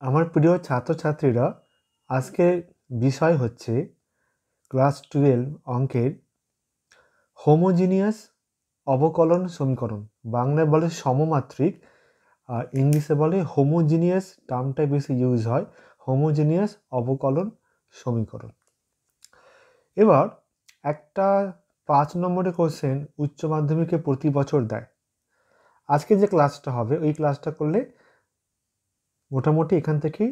আমার প্রিয় ছাত্রছাত্রীরা, আজকের বিষয় হচ্ছে ক্লাস 12 অঙ্কের হোমোজিনিয়াস অবকলন সমীকরণ। বাংলায় বলে সমমাত্রিক, আর ইংলিশে বলে হোমোজিনিয়াস। টার্মটাই বেশি ইউজ হয়, হোমোজিনিয়াস অবকলন সমীকরণ। এবার একটা 5 নম্বরের কোশ্চেন উচ্চ মাধ্যমিকে প্রতি বছর দেয়। আজকে যে ক্লাসটা হবে ওই ক্লাসটা করলে মোটামুটি এখান থেকেই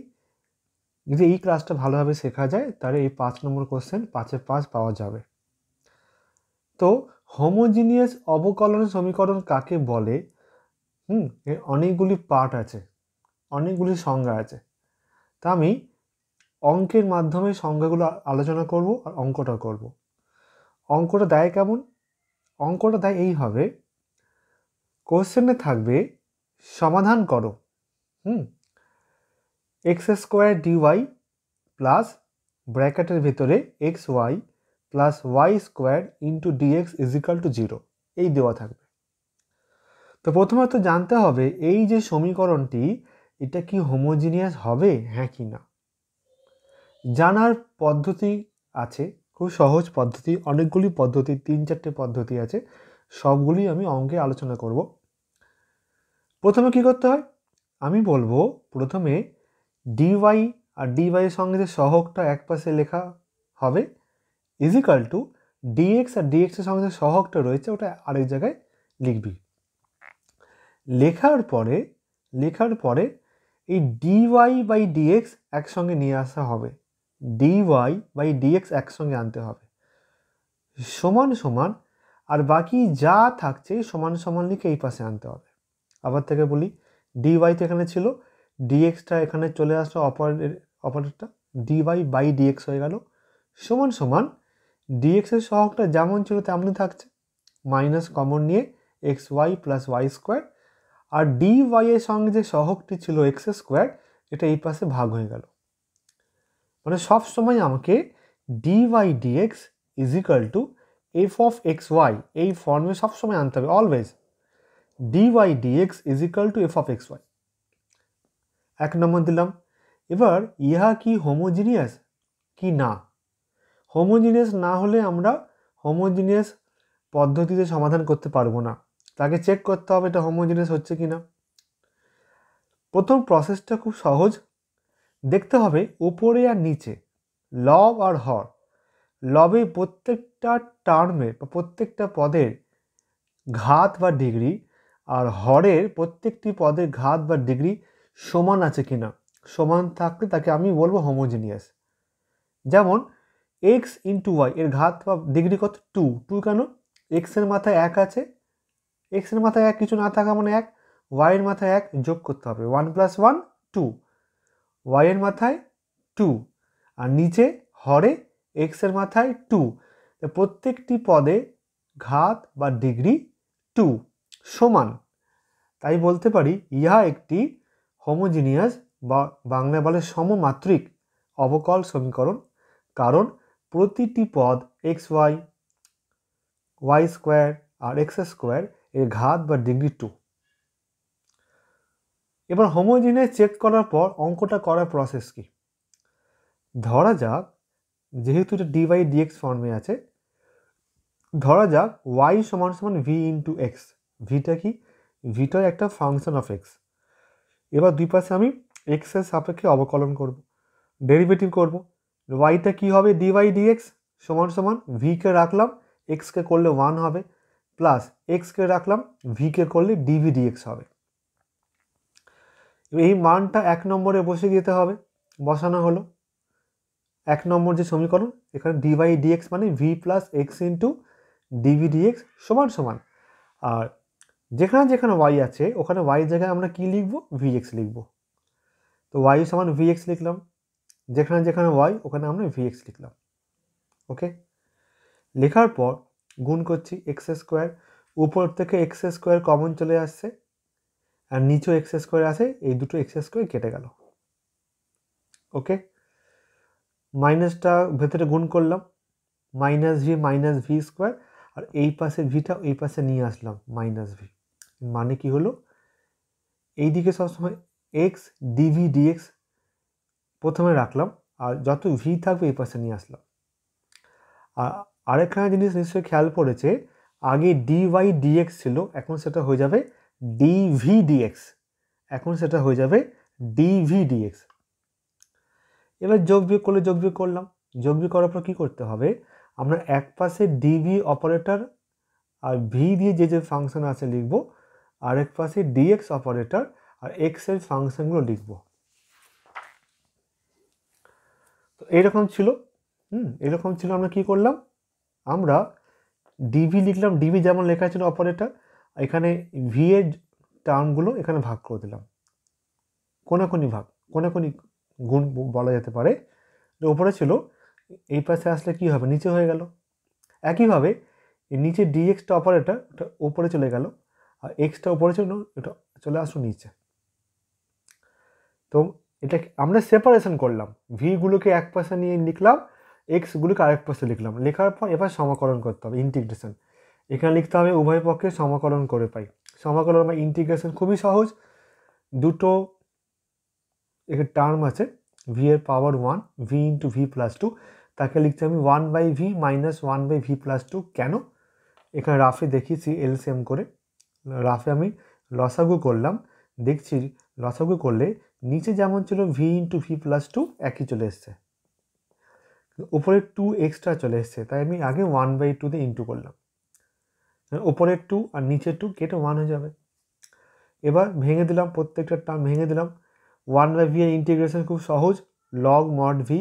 যদি এই ক্লাসটা ভালোভাবে শেখা যায় তাহলে এই 5 নম্বর কোশ্চেন 5-এ 5 পাওয়া যাবে। তো হোমোজিনিয়াস অবকলন সমীকরণ কাকে বলে? এর অনেকগুলি পার্ট আছে, অনেকগুলি সংজ্ঞা আছে। তা আমি অঙ্কের মাধ্যমে সংজ্ঞাগুলো আলোচনা করব আর অঙ্কটা করব। অঙ্কটা দেয় কেমন? অঙ্কটা দেয় এইভাবে, কোশ্চেনে থাকবে সমাধান করো এক্স স্কোয়ার ডিওয়াই প্লাস ব্র্যাকেটের ভিতরে x y plus y square into d x is equal to 0 এই দেওয়া থাকবে। তো প্রথমত জানতে হবে এই যে সমীকরণটি এটা কি হোমোজিনিয়াস হবে, হ্যাঁ কি না। জানার পদ্ধতি আছে, খুব সহজ পদ্ধতি, অনেকগুলি পদ্ধতি, 3-4টে পদ্ধতি আছে, সবগুলি আমি অঙ্কে আলোচনা করব। প্রথমে কি করতে হয় আমি বলবো, প্রথমে ডিওয়াই আর ডিওয়াই এর সঙ্গে যে সহগটা এক পাশে লেখা হবে ইজিক্যাল টু ডিএক্স, আর ডিএক্স এর সঙ্গে যে সহগটা রয়েছে ওটা আরেক জায়গায় লিখবি। লেখার পরে এই ডিওয়াই বাই ডিএক্স একসঙ্গে নিয়ে আসা হবে, ডিওয়াই বাই ডিএক্স একসঙ্গে আনতে হবে, সমান সমান, আর বাকি যা থাকছে সমান সমান লিখে এই পাশে আনতে হবে। আবার থেকে বলি, ডিওয়াই তো এখানে ছিল, ডিএক্সটা এখানে চলে আসলো, অপারেটরটা ডিওয়াই বাই ডিএক্স হয়ে গেল, সমান সমান ডিএক্সের সহগটা যেমন ছিল তেমনই থাকছে, মাইনাস কমন নিয়ে x y plus y square, আর ডিওয়াই এর সঙ্গে যে সহগটি ছিল এক্স স্কোয়ার এটা এই পাশে ভাগ হয়ে গেল। মানে সব সময় আমাকে d y d x is equal to f of x y এই ফর্মে সবসময় আনতে হবে, always d y d x is equal to f of x y. 1 নম্বর দিলাম। এবার ইহা কি হোমোজিনিয়াস কি না? হোমোজিনিয়াস না হলে আমরা হোমোজিনিয়াস পদ্ধতিতে সমাধান করতে পারবো না, তাকে চেক করতে হবে এটা হোমোজিনিয়াস হচ্ছে কি না। প্রথম প্রসেসটা খুব সহজ, দেখতে হবে উপরে আর নিচে লব আর হর, লবে প্রত্যেকটা টার্মের বা প্রত্যেকটা পদের ঘাত বা ডিগ্রি, আর হরের প্রত্যেকটি পদের ঘাত বা ডিগ্রি সমান আছে কিনা। সমান থাকলে তাকে আমি বলবো হোমোজিনিয়াস। যেমন এক্স ইন্টু ওয়াই এর ঘাত বা ডিগ্রি কত? 2 কেন? এক্সের মাথায় 1 আছে, এক্সের মাথায় 1 কিছু না থাকা মানে 1, ওয়াইয়ের মাথায় 1 যোগ করতে হবে, 1 + 1 2, ওয়াইয়ের মাথায় 2, আর নিচে হরে এক্সের মাথায় 2, প্রত্যেকটি পদে ঘাত বা ডিগ্রি 2 সমান। তাই বলতে পারি ইহা একটি হোমোজিনিয়াস বা বাংলায় বলে সমমাত্রিক অবকল সমীকরণ, কারণ প্রতিটি পদ এক্স ওয়াই, ওয়াই স্কোয়ার আর এক্স স্কোয়ার এর ঘাত বা ডিগ্রি 2। এবার হোমোজিনিয়াস চেক করার পর অঙ্কটা করার প্রসেস কি? ধরা যাক যেহেতু এটা ডি বাই ডিএক্স ফর্মে আছে, ধরা যাক ওয়াই সমান সমান ভি ইন্টু এক্স। ভিটা কি? ভিটা একটা ফাংশন অফ এক্স। এবার দুই পাশে আমি এক্সের সাপেক্ষে অবকলন করব, ডেরিভেটিভ করব। ওয়াইটা কি হবে? ডি বাই ডিএক্স সমান সমান ভিকে রাখলাম, এক্সকে করলে 1 হবে, প্লাস এক্সকে রাখলাম, ভিকে করলে ডিভি ডিএক্স হবে। এই মানটা 1 নম্বরে বসে দিতে হবে, বসানো হলো 1 নম্বর যে সমীকরণ, এখানে ডি বাই ডিএক্স মানে v plus x into d v d x সমান সমান, আর যেখানে যেখানে ওয়াই আছে ওখানে ওয়াই জায়গায় আমরা কি লিখবো? ভিএক্স লিখবো। তো ওয়াই সমান ভিএক্স লিখলাম, যেখানে যেখানে ওয়াই ওখানে আমরা ভিএক্স লিখলাম। ওকে, লেখার পর গুণ করছি এক্স স্কোয়ার, উপর থেকে এক্স স্কোয়ার কমন চলে আসছে, আর নিচেও এক্স স্কোয়ার আছে, এই দুটো এক্স স্কোয়ার কেটে গেল। ওকে, মাইনাসটা ভেতরে গুণ করলাম, মাইনাস ভি স্কোয়ার, আর এই পাশে ভিটা এই পাশে নিয়ে আসলাম মাইনাস ভি। মানে কি হলো? এইদিকে সবসময় এক্স ডিভি ডিএক্স প্রথমে রাখলাম, আর যত ভি থাকবে এই পাশে নিয়ে আসলাম। আর আরেকখানা জিনিস নিশ্চয়ই খেয়াল পড়েছে, আগে ডিওয়াই ডিএক্স ছিল, এখন সেটা হয়ে যাবে ডিভি ডিএক্স, এখন সেটা হয়ে যাবে ডিভি ডিএক্স। এবার যোগ বিয়োগ করলাম, যোগ বিয়োগ করার পর কী করতে হবে, আমরা এক পাশে ডিভি অপারেটর আর ভি দিয়ে যে ফাংশন আছে লিখব, আর এক পাশে ডিএক্স অপারেটর আর এক্সের ফাংশনগুলো লিখব। তো এরকম ছিল, আমরা কি করলাম, আমরা ডিভি লিখলাম, ডিভি যেমন লেখা ছিল অপারেটর, এখানে ভি এর টার্মগুলো এখানে ভাগ করে দিলাম, কোনাকুনি গুণ বলা যেতে পারে। উপরে ছিল, এই পাশে আসলে কি হবে, নিচে হয়ে গেল। একইভাবে এই নিচে ডিএক্সটা অপারেটর, এটা উপরে চলে গেল, আর এক্সটা উপরে ছিল, এটা চলে আসলো নিচে। তো এটা আমরা সেপারেশন করলাম, ভিগুলোকে এক পাশে নিয়ে লিখলাম, এক্সগুলোকে আরেক পাশে লিখলাম। লেখার পর এবার সমাকলন করতে হবে, ইন্টিগ্রেশন। এখানে লিখতে হবে উভয় পক্ষে সমাকলন করে পাই। সমাকলন বা ইন্টিগ্রেশন খুবই সহজ, দুটো এখানে টার্ম আছে, ভি এর পাওয়ার 1, ভি ইন্টু ভি প্লাস 2, তাকে লিখছি আমি 1/v মাইনাস 1/v প্লাস 2। কেন, এখানে রাফে দেখিয়েছি এলসিএম করে, রাফে আমি লসাগু করলাম, দেখছি লসাগু করলে নিচে যেমন ছিল ভি ইন্টু ভি প্লাস 2 একই চলে এসছে, উপরে 2 এক্সট্রা চলে এসছে, তাই আমি আগে 1/2 দিয়ে ইন্টু করলাম, উপরের 2 আর নিচের 2 কেটে 1 হয়ে যাবে। এবার ভেঙে দিলাম, প্রত্যেকটা টার্ম ভেঙে দিলাম। 1/v এর ইন্টিগ্রেশন খুব সহজ, log mod V,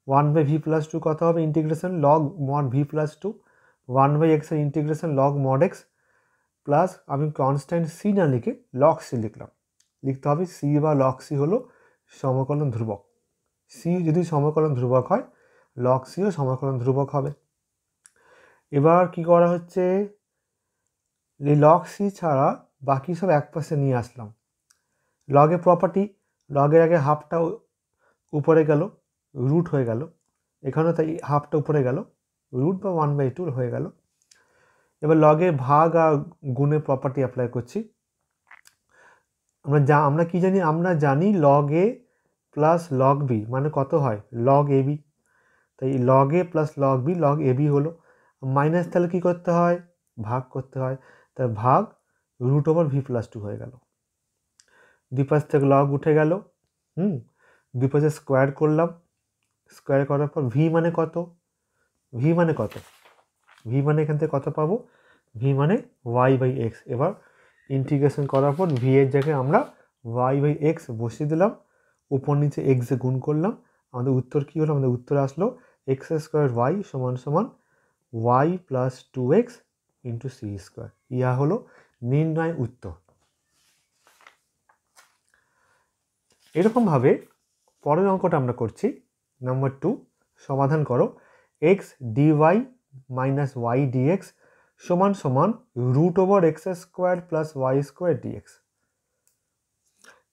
1/v plus 2 কত হবে integration log mod V plus 2, 1/x এর integration log mod x, plus আমি কনস্ট্যান্ট সি না লিখে লগ সি লিখলাম। লিখতে হবে সি বা লগ সি হলো সমকলন ধ্রুবক, সি যদি সমকলন ধ্রুবক হয় লগ সিও সমকলন ধ্রুবক হবে। এবার কি করা হচ্ছে, এই লগ সি ছাড়া বাকি সব এক পাশে নিয়ে আসলাম। লগের প্রপার্টি, লগের আগে হাফটা উপরে গেল, রুট হয়ে গেল, এখানেও তাই হাফটা উপরে গেল, রুট বা 1/2 হয়ে গেল। এবার লগের ভাগ আর গুণের প্রপার্টি অ্যাপ্লাই করছি। আমরা কি জানি, আমরা জানি log a plus log b মানে কত হয়, লগ এ বি। তাই log a plus log B, log a B হলো, মাইনাস তাহলে কী করতে হয়, ভাগ করতে হয়, তাই ভাগ রুট ওভার ভি প্লাস 2 হয়ে গেল। দুই পাশ থেকে লগ উঠে গেল, দুই পাশে স্কোয়ার করলাম, স্কোয়ার করার পর ভি মানে কত, ভি মানে এখান থেকে কত পাবো, ভি মানে y/x। এবার ইন্টিগ্রেশন করার পর ভি এর জায়গায় আমরা y/x বসিয়ে দিলাম, উপর নিচে এক্সে গুণ করলাম, আমাদের উত্তর কী হলো, আমাদের উত্তর আসলো x² y সমান সমান y plus 2x into c square. ইহা হলো নির্ণয় উত্তর। এরকমভাবে পরের অঙ্কটা আমরা করছি, নাম্বার 2, সমাধান করো x d y minus y d x সমান সমান root over x² plus y² d x.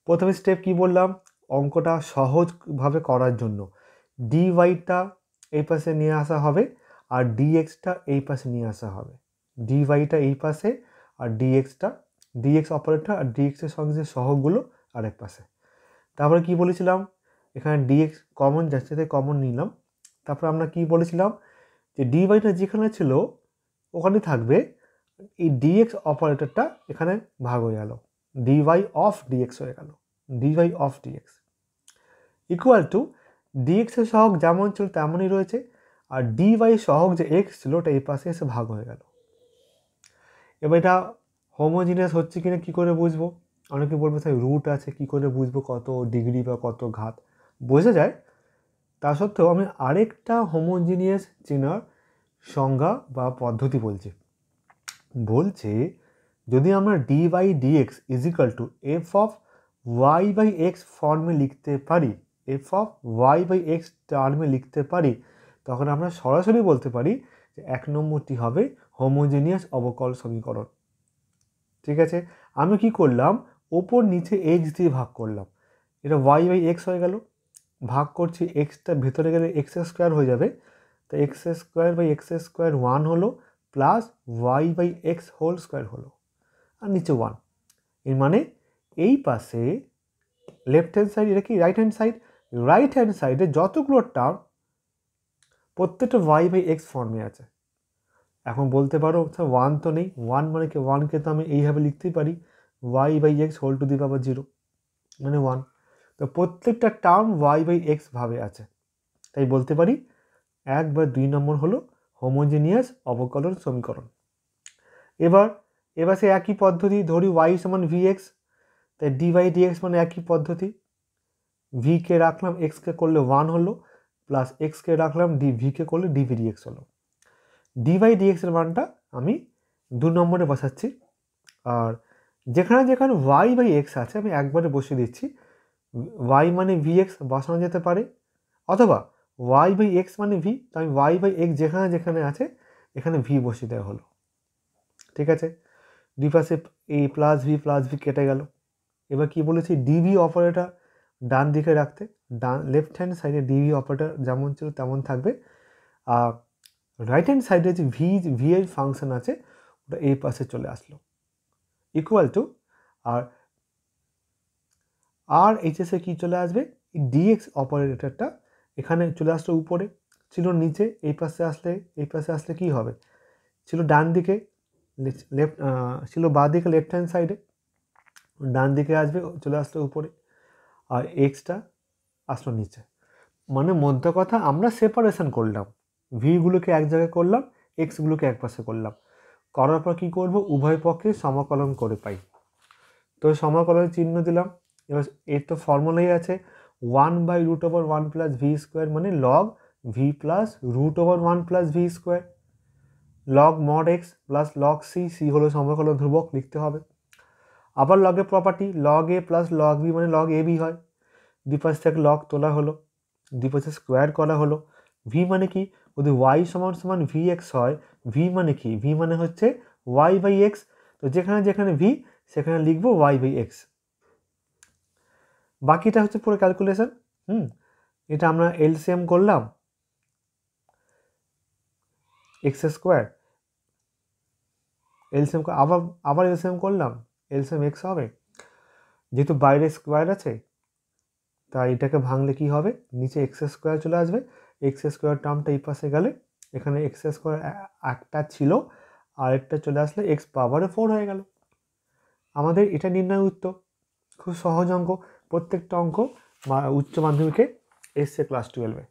প্রথমে স্টেপ কি বললাম, অঙ্কটা সহজভাবে করার জন্য ডিওয়াইটা এই পাশে নিয়ে আসা হবে আর ডিএক্সটা এই পাশে নিয়ে আসা হবে, ডিওয়াইটা এই পাশে আর ডিএক্স অপারেটর আর ডিএক্সের সঙ্গে যে সহগগুলো আরেক পাশে। তারপরে কি বলেছিলাম, এখানে ডিএক্স কমন যাচ্ছে তাই কমন নিলাম। তারপর আমরা কি বলেছিলাম যে ডিওয়াইটা যেখানে ছিল ওখানে থাকবে, এই ডিএক্স অপারেটরটা এখানে ভাগ হয়ে গেল, ডিওয়াই অফ ডিএক্স হয়ে গেল, dy of dx equal to ডিএক্সের সহগ যেমন ছিল তেমনই রয়েছে, আর ডিওয়াই সহগ যে এক্স ছিল ওটা এই পাশে এসে ভাগ হয়ে গেল। এবার এটা হোমোজিনিয়াস হচ্ছে কিনা কী করে বুঝবো, অনেকে বলবে স্যার রুট আছে কী করে বুঝবো কত ডিগ্রি বা কত ঘাত, বোঝা যায়। তা সত্ত্বেও আমি আরেকটা হোমোজিনিয়াস চেনার সংজ্ঞা বা পদ্ধতি বলছে যদি আমরা d/dx is equal two f of y/x ফর্মে লিখতে পারি, এফ অফ y/x টার্মে লিখতে পারি, তখন আমরা সরাসরি বলতে পারি যে 1 নম্বরটি হবে হোমোজিনিয়াস অবকল সমীকরণ। ঠিক আছে, আমি কি করলাম, ওপর নিচে x দিয়ে ভাগ করলাম, এটা y/x হয়ে গেল, ভাগ করছি এক্সটা ভেতরে গেলে x² হয়ে যাবে, তো x²/x² 1 হলো, প্লাস y/x হোল স্কোয়ার হলো, আর নিচে 1। এর মানে এই পাশে লেফট হ্যান্ড সাইড, এটা কি right hand side, right hand সাইডে যতগুলো টার্ম প্রত্যেকটা ওয়াই বাই এক্স ফর্মে আছে। এখন বলতে পারো স্যার ওয়ান তো নেই, ওয়ান মানে কি, ওয়ানকে তো আমি এইভাবে লিখতেই পারি y by x whole to the power 0 মানে 1। তো প্রত্যেকটা টার্ম ওয়াই বাই এক্স ভাবে আছে, তাই বলতে পারি 1 বা 2 নম্বর হলো হোমোজেনিয়াস অবকলন সমীকরণ। এবার সে একই পদ্ধতি ধরি ওয়াই সমান ভি এক্স, তাই ডি বাই ডি এক্স মানে একই পদ্ধতি, ভিকে রাখলাম এক্সকে করলে 1 হলো, প্লাস এক্সকে রাখলাম ভিকে করলে ডিভি ডি এক্স হলো। ডি বাই ডি এক্সের মানটা আমি 2 নম্বরে বসাচ্ছি, আর যেখানে যেখানে ওয়াই বাই এক্স আছে আমি একবারে বসিয়ে দিচ্ছি। ওয়াই মানে ভি এক্স বসানো যেতে পারে, অথবা ওয়াই বাই এক্স মানে ভি, তো আমি ওয়াই বাই এক্স যেখানে যেখানে আছে এখানে ভি বসিয়ে দেওয়া হলো। ঠিক আছে, দুই পাশে এ প্লাস ভি কেটে গেল। এবার কি বলেছি, ডিভি অপারেটর ডান দিকে রাখতে, লেফট হ্যান্ড সাইডে ডিভি অপারেটর যেমন ছিল তেমন থাকবে, আর রাইট হ্যান্ড সাইডে যে ভি এর ফাংশন আছে ওটা এই পাশে চলে আসলো, ইকুয়াল টু আর এইচএসে কি চলে আসবে, এই ডিএক্স অপারেটরটা এখানে চলে আসলো উপরে, ছিল নিচে, এই পাশে আসলে কি হবে, ছিল ডান দিকে লেফট, ছিল বাঁ দিকে লেফট হ্যান্ড সাইডে, ডান দিকে আসবে চলে আসলো উপরে, আর এক্সটা আসলো নিচে। মানে মধ্য কথা আমরা সেপারেশন করলাম, ভিগুলোকে এক জায়গায় করলাম, এক্সগুলোকে এক পাশে করলাম, করার পর কী করবো, উভয় পক্ষে সমাকলন করে পাই। তো সমাকলনের চিহ্ন দিলাম। এবার এর তো ফর্মুলাই আছে 1/√1 প্লাস ভি স্কোয়ার মানে log v plus √1 plus v square, log mod x plus log c হলো সমাকলন ধ্রুবক লিখতে হবে। আবার লগের property log a plus log b মানে লগ এ বি হয়, দুপাশ থেকে লগ তোলা হলো, দুপাশে স্কোয়ার করা হলো। ভি মানে কি, যদি ওয়াই সমান সমান ভি এক্স হয়, ভি মানে কি, ভি মানে হচ্ছে ওয়াই বাই এক্স, তো যেখানে যেখানে ভি সেখানে লিখবো ওয়াই বাই এক্স। বাকিটা হচ্ছে পুরো ক্যালকুলেশন। এটা আমরা এলসিএম করলাম, এক্স স্কোয়ার এলসিএম আবার এলসিএম করলাম, এলসিএম এক্স হবে, যেহেতু বাইরে স্কোয়ার আছে তাই এটাকে ভাঙলে কি হবে, নিচে এক্স স্কোয়ার চলে আসবে, এক্স স্কোয়ার টার্মটা এই পাশে গেলে এখানে এক্স স্কোয়ার একটা ছিল আর একটা চলে আসলে এক্স পাওয়ারে 4 হয়ে গেল। আমাদের এটা নির্ণয় উত্তর, খুব সহজ অঙ্ক, প্রত্যেকটা অঙ্ক উচ্চ মাধ্যমিকে এসছে ক্লাস 12-এ।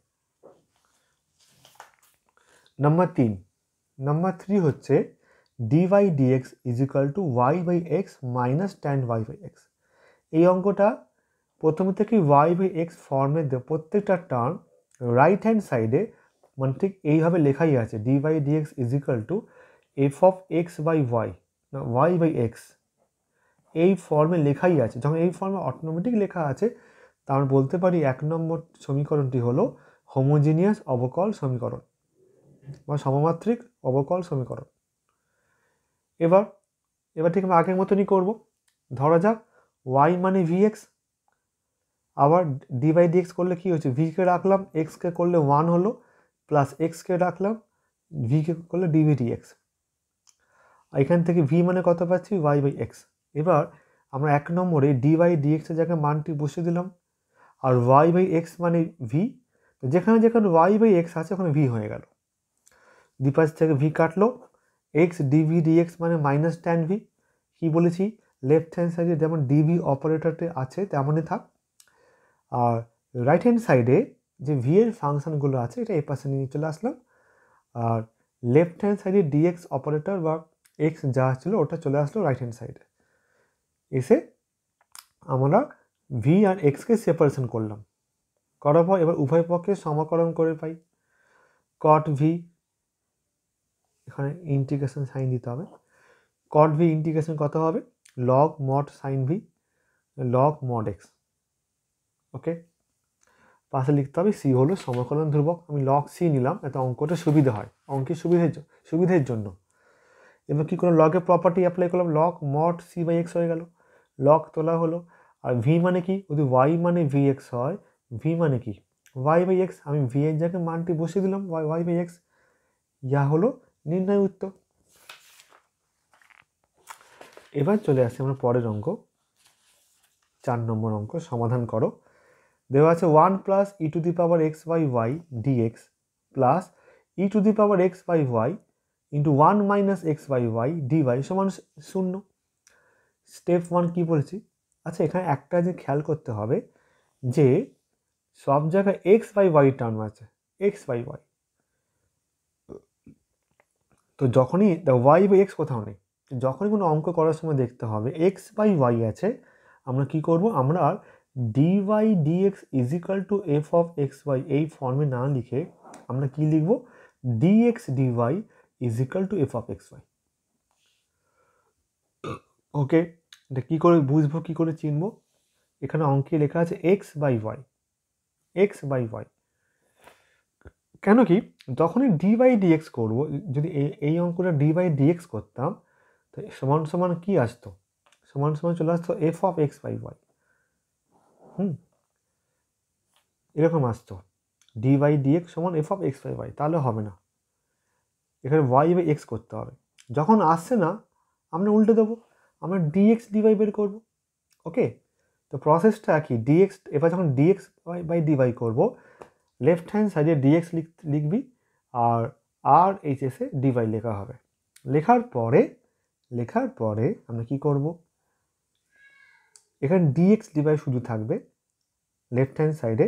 নাম্বার 3 হচ্ছে d by d x is equal to y by x minus tan y by x. এই অঙ্কটা প্রথমে থেকে ওয়াই বাই এক্স ফর্মে প্রত্যেকটা টার্ম রাইট হ্যান্ড সাইডে মানে ঠিক এইভাবে লেখাই আছে, d by d x is equal to f of x by y, না ওয়াই বাই এক্স, এই ফর্মে লেখাই আছে। যখন এই ফর্মে অটোমেটিক লেখা আছে তা আমরা বলতে পারি 1 নম্বর সমীকরণটি হলো হোমোজিনিয়াস অবকল সমীকরণ বা সমমাত্রিক অবকল সমীকরণ। এবার ঠিক আমরা আগের মতনই করব। ধরা যাক ওয়াই মানে ভি এক্স, আবার ডি বাই ডি এক্স করলে কী হচ্ছে, ভিকে রাখলাম, এক্সকে করলে 1 হলো, প্লাস এক্সকে রাখলাম, ভিকে করলে ডিভি ডি এক্স। এখান থেকে ভি মানে কত পাচ্ছি, ওয়াই বাই এক্স। এবার আমরা 1 নম্বরে ডি বাই ডি এক্সের জায়গায় মানটি বসিয়ে দিলাম, আর ওয়াই বাই এক্স মানে ভি, তো যেখানে যেখানে ওয়াই বাই এক্স আছে ওখানে ভি হয়ে গেল, দুপাশ থেকে ভি কাটলো, এক্স ডিভি ডি এক্স মানে মাইনাস ট্যান ভি। কী বলেছি, লেফট হ্যান্ড সাইডে যেমন ডিভি অপারেটরটি আছে তেমনই থাক, আর রাইট হ্যান্ড সাইডে যে ভি এর ফাংশনগুলো আছে এটা এই পাশে নিয়ে চলে আসলাম, আর লেফট হ্যান্ড সাইডে ডিএক্স অপারেটর বা এক্স যা ছিল ওটা চলে আসলো রাইট হ্যান্ড সাইডে। এসে আমরা ভি আর এক্সকে সেপারেশন করলাম, করার পর এবার উভয় পক্ষে সমাকলন করে পাই। কট ভি, এখানে ইন্টিগ্রেশন সাইন দিতে হবে, কট ভি ইন্টিগ্রেশন কত হবে, log mod sine v log mod x. Okay, পাশে লিখতে হবে সি হলো সমাকলন ধ্রুবক, আমি লগ সি নিলাম এতে অঙ্কটা সুবিধা হয়, অঙ্কের সুবিধের জন্য। এবার কী করলাম, লগের প্রপার্টি অ্যাপ্লাই করলাম, log mod c by x হয়ে গেল, লগ তোলা হলো। আর ভি মানে কি, যদি ওয়াই মানে ভি এক্স হয়, ভি মানে কি ওয়াই বাই এক্স, আমি ভি এর জায়গায় মানটি বসিয়ে দিলাম ওয়াই বাই এক্স, ইয়া হলো নির্ণয় উত্তর। এবার চলে আসছি আমরা পরের অঙ্ক, 4 নম্বর অঙ্ক, সমাধান করো। দেওয়া আছে 1 plus e to the power x by y d x plus e to the power x by y into 1 minus x by y d y সমান 0। স্টেপ 1 কী বলেছি? আচ্ছা, এখানে একটা যে খেয়াল করতে হবে যে সব জায়গায় এক্স বাই ওয়াই টার্ম আছে, এক্স বাই ওয়াই। তো যখনই ওয়াই বাই এক্স কোথাও নেই, যখনই কোনো অঙ্ক করার সময় দেখতে হবে এক্স বাই ওয়াই আছে, আমরা কি করব? আমরা d y dx is equal to f of x y এই ফর্মে না লিখে আমরা কি লিখব? Dx dy is equal to f of x y. Okay, এটা কী করে বুঝবো, কী করে চিনবো? এখানে অঙ্কে লেখা আছে x by y, x by y. কেন কি যখনই ডি বাই ডিএক্স করবো, যদি এই অঙ্কটা ডি বাই ডিএক্স করতাম তো সমান সমান কী আসতো? সমান সমান চলে আসতো f of x by y. এরকম আসতো ডি বাই ডিএক্স সমান f of x by y. তাহলে হবে না, এখানে ওয়াই বাই এক্স করতে হবে। যখন আসছে না আমরা উল্টে দেবো, আমরা ডিএক্স ডিওয়াই বের করবো। ওকে, তো প্রসেসটা কি? ডিএক্স এবার যখন ডিএক্স বাই ডিওয়াই করবো, লেফট হ্যান্ড সাইডে ডিএক্স লিখবি আর আর এইচ এসে ডিওয়াই লেখা হবে। লেখার পরে আমরা কি করব? এখানে ডিএক্স ডিওয়াই শুধু থাকবে লেফট হ্যান্ড সাইডে,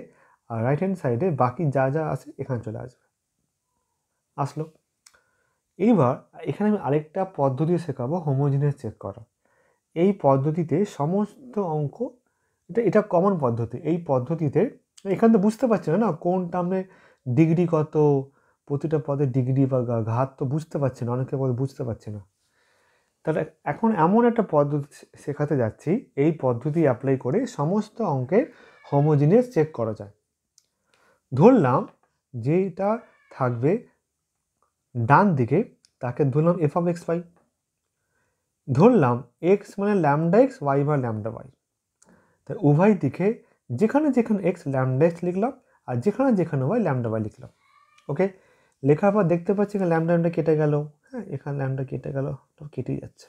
আর রাইট হ্যান্ড সাইডে বাকি যা যা আছে এখানে চলে আসবে। আসলো। এইবার এখানে আমি আরেকটা পদ্ধতি শেখাবো, হোমোজিনিয়াস চেক করা। এই পদ্ধতিতে সমস্ত অঙ্ক, এটা কমন পদ্ধতি। এই পদ্ধতিতে এখানে তো বুঝতে পারছি না কোন টার্মে ডিগ্রি কত, প্রতিটা পদের ডিগ্রি বা ঘাত তো বুঝতে পারছি না, অনেকে বলে বুঝতে পারছি না। তাহলে এখন এমন একটা পদ্ধতি শেখাতে যাচ্ছি, এই পদ্ধতি অ্যাপ্লাই করে সমস্ত অঙ্কের হোমোজিনিয়াস চেক করা যায়। ধরলাম যেটা থাকবে ডান দিকে তাকে ধরলাম এফ অফ এক্স ওয়াই। ধরলাম এক্স মানে ল্যামডা এক্স, ওয়াই বা ল্যামডা ওয়াই। তাই উভয় দিকে যেখানে যেখানে এক্স ল্যামডা এক্স লিখলাম আর যেখানে যেখানে ওয়াই ল্যামডা ওয়াই লিখলাম। ওকে, লেখার পর দেখতে পাচ্ছি এখানে ল্যামডা ল্যামডা কেটে গেল। হ্যাঁ, এখানে ল্যামডা কেটে গেল, কেটেই যাচ্ছে।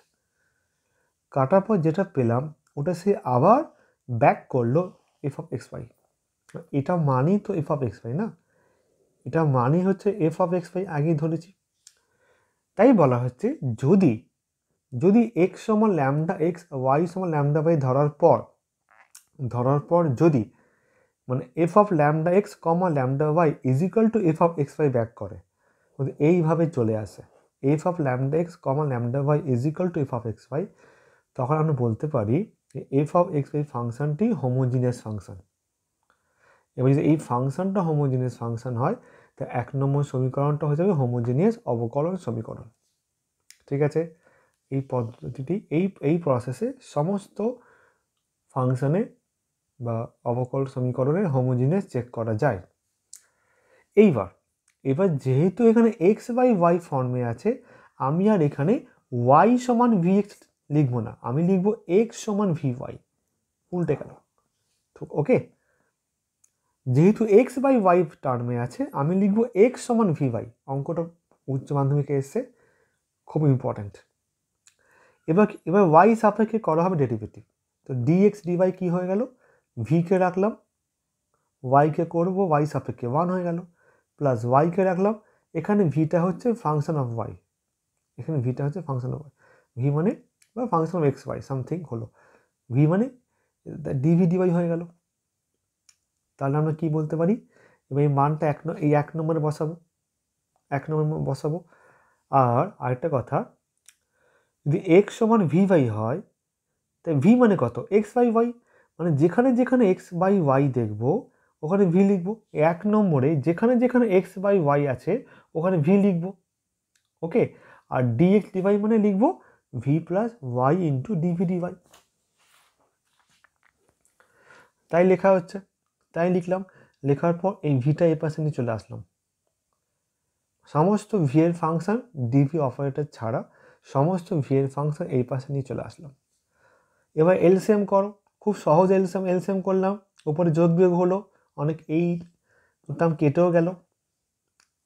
কাটার পর যেটা পেলাম ওটা সে আবার ব্যাক করলো এফ অফ এক্স ওয়াই। এটা মানেই তো এফ অফ এক্স ওয়াই না, এটা মানি হচ্ছে এফ অফ এক্স ওয়াই আগেই ধরেছি। তাই বলা হচ্ছে যদি এক্স সমান ল্যামডা এক্স, ওয়াই সমান ল্যামডা ওয়াই ধরার পর যদি মানে f of lambda x comma lambda y is equal to f of x y back করে, এইভাবে চলে আসে f of lambda x comma lambda y is equal to f of x y, তখন আমরা বলতে পারি এফ অফ এক্স ওয়াই ফাংশনটি homogeneous function. এবার যদি এই ফাংশনটা হোমোজিনিয়াস ফাংশন হয় তা 1 নম্বর সমীকরণটা হয়ে যাবে হোমোজিনিয়াস অবকলন সমীকরণ। ঠিক আছে, এই পদ্ধতিটি এই প্রসেসে সমস্ত ফাংশনে বা অবকলন সমীকরণের হোমোজিনিয়াস চেক করা যায়। এবার যেহেতু এখানে এক্স বাই ওয়াই ফর্মে আছে, আমি আর এখানে ওয়াই সমান ভি এক্স লিখবো না, আমি লিখবো এক্স সমান ভি ওয়াই। উল্টে গেল। ওকে, যেহেতু এক্স বাই ওয়াই টার্মে আছে আমি লিখবো এক্স সমান ভি ওয়াই। অঙ্কটা উচ্চ মাধ্যমিকে এসছে, খুব ইম্পর্ট্যান্ট। এবার ওয়াই সাপেক্ষে করা হবে ডেরিভেটিভ। তো ডিএক্স ডিওয়াই কী হয়ে গেল? ভিকে রাখলাম, ওয়াইকে করবো ওয়াই সাপেক্ষে 1 হয়ে গেল, প্লাস ওয়াইকে রাখলাম, এখানে ভিটা হচ্ছে ফাংশন অফ ওয়াই, এখানে ভিটা হচ্ছে ফাংশন অফ ওয়াই, ভি মানে বা function of x y something হলো, ভি মানে ডিভি ডিওয়াই হয়ে গেল। তাহলে আমরা কি বলতে পারি? এবার এই মানটা এই 1 নম্বরে বসাবো। আর আরেকটা কথা, যদি এক্স সমান ভি ওয়াই হয় তাই ভি মানে কত? এক্স বাই ওয়াই, মানে যেখানে যেখানে এক্স বাই ওয়াই দেখবো ওখানে ভি লিখবো। 1 নম্বরে যেখানে যেখানে এক্স বাই ওয়াই আছে ওখানে ভি লিখবো। ওকে, আর ডিএক্স ডিওয়াই মানে লিখবো v plus y into d v d y. তাই লেখা হচ্ছে, তাই লিখলাম। লেখার পর এই ভিটা এ পাশে নিয়ে চলে আসলাম। সমস্ত ভি এর ফাংশন ডিভি অপারেটর ছাড়া সমস্ত ভি এর ফাংশন এই পাশে নিয়ে চলে আসলাম। এবার এলসিএম করো, খুব সহজ এলসিএম করলাম, উপরে যোগ বিয়োগ হলো, অনেক এই টার্ম কেটেও গেল,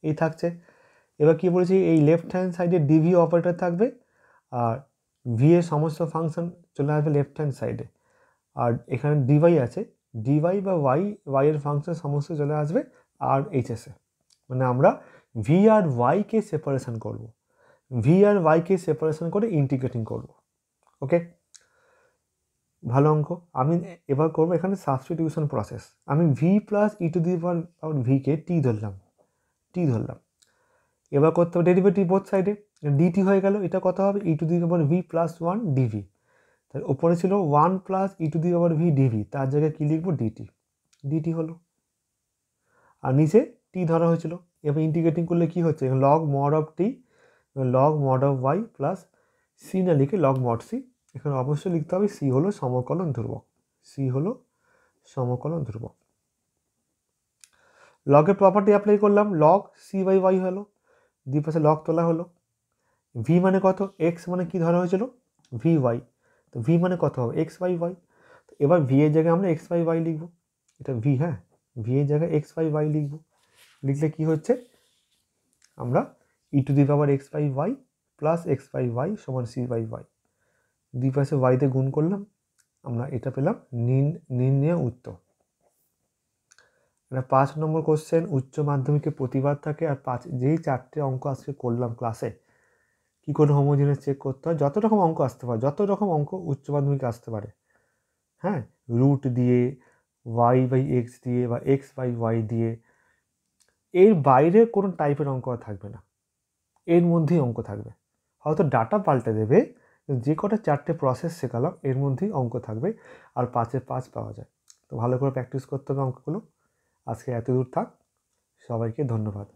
এই থাকছে। এবার কি বলেছি, এই লেফট হ্যান্ড সাইডে ডিভি অপারেটর থাকবে আর ভি এর সমস্ত ফাংশন চলে আসবে লেফট হ্যান্ড সাইডে, আর এখানে ডিওয়াই আছে, ডিওয়াই বা ওয়াই এর ফাংশন সমস্ত চলে আসবে আর এইচএসে, মানে আমরা ভি আর ওয়াইকে সেপারেশন করব, ভি আর ওয়াইকে সেপারেশন করে ইন্টিগ্রেটিং করব। ওকে, ভালো অঙ্ক। আমি এবার করবো এখানে সাবস্টিটিউশন প্রসেস। আমি v plus e to the power ভিকে টি ধরলাম, এবার করতে হবে ডেরিভেটিভ বোথ সাইডে, ডিটি হয়ে গেল, এটা কত হবে e to the power v plus 1 dv. তার উপরে ছিল 1 plus e to the power v dv, তার জায়গায় কী লিখবো ডিটি হলো, আর নিচে টি ধরা হয়েছিল। এবার ইন্টিগ্রেটিং করলে কি হচ্ছে, log mod of t log mod of y plus c না লিখে লগ মড সি, এখানে অবশ্যই লিখতে হবে সি হলো সমকলন ধ্রুবক, লগের প্রপার্টি অ্যাপ্লাই করলাম, লগ সি বাই ওয়াই হলো, দুই পাশে লগ তোলা হলো। ভি মানে কত, এক্স মানে কি ধরা হয়েছিল ভি ওয়াই, তো ভি মানে কত হবে এক্স বাই ওয়াই। তো এবার ভি এর জায়গায় আমরা এক্স বাই ওয়াই লিখবো, এটা ভি, হ্যাঁ ভি এর জায়গায় এক্স বাই ওয়াই লিখবো। লিখলে কি হচ্ছে, আমরা e to the power x by y plus x by y সমান সি বাই ওয়াই, দুই পাশে ওয়াইতে গুণ করলাম, আমরা এটা পেলাম নির্ণয় উত্তর। এটা 5 নম্বর কোশ্চেন, উচ্চ মাধ্যমিকে প্রতিবার থাকে। আর যেই 4টে অঙ্ক আজকে করলাম ক্লাসে, কী করে হোমোজিনিয়াস চেক করতে হয়, যত রকম অঙ্ক আসতে পারে, যত রকম অঙ্ক উচ্চ মাধ্যমিকে আসতে পারে, হ্যাঁ, রুট দিয়ে, ওয়াই বাই এক্স দিয়ে বা এক্স বাই ওয়াই দিয়ে, এর বাইরে কোনো টাইপের অঙ্ক আর থাকবে না, এর মধ্যেই অঙ্ক থাকবে। হয়তো ডাটা পাল্টে দেবে, যে কটা 4টে প্রসেস শেখালাম এর মধ্যেই অঙ্ক থাকবে, আর 5-এ 5 পাওয়া যায়। তো ভালো করে প্র্যাকটিস করতে হবে অঙ্কগুলো। আজকে এত দূর থাক, সবাইকে ধন্যবাদ।